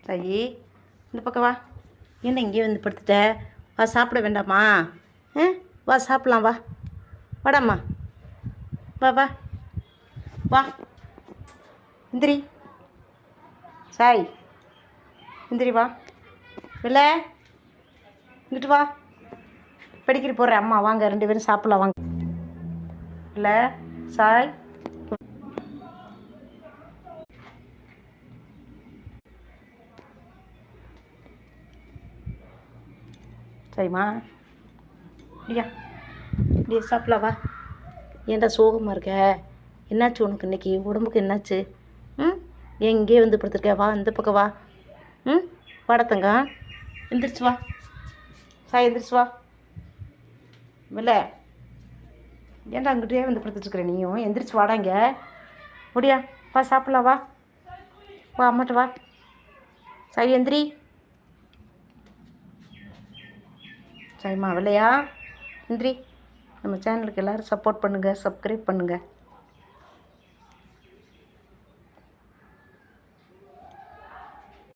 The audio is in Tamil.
சாயி இந்த பக்கம் வா. என்ன இங்கே வந்து படுத்துட்ட? வா, சாப்பிட வேண்டாமா? வா சாப்பிட்லாம், வா. வாடாம்மா, வா வா வா. இந்திரி சாய், இந்திரி வா. இல்லை, இங்கிட்டு வா. படிக்கிற போடுறேன் அம்மா, வாங்க 2 பேரும் சாப்பிட்லாம் வாங்க. இல்லை சாய், சரிம்மா, அப்படியா அப்படியே சாப்பிட்லாம் வா. ஏன்டா சோகமாக இருக்க? என்னாச்சு உனக்கு இன்னைக்கு? உடம்புக்கு என்னாச்சு? ஏன் இங்கேயே வந்து படுத்துருக்க? வா, இந்த பக்கம் வா. வாடத்தங்க, எந்திரிச்சு வா. சாய் எந்திரிச்சு வா. இல்லை, ஏன்டா அங்கிட்டே வந்து படுத்துட்டுருக்குற நீயும்? எந்திரிச்சு வாடாங்க. முடியா, வா சாப்பிட்லாம் வா. வா அம்மாட்ட வா. சாய் எந்திரி. சரிம்மா, இல்லையா? எந்திரி. நம்ம சேனலுக்கு எல்லோரும் சப்போர்ட் பண்ணுங்கள், சப்ஸ்கிரைப் பண்ணுங்கள்.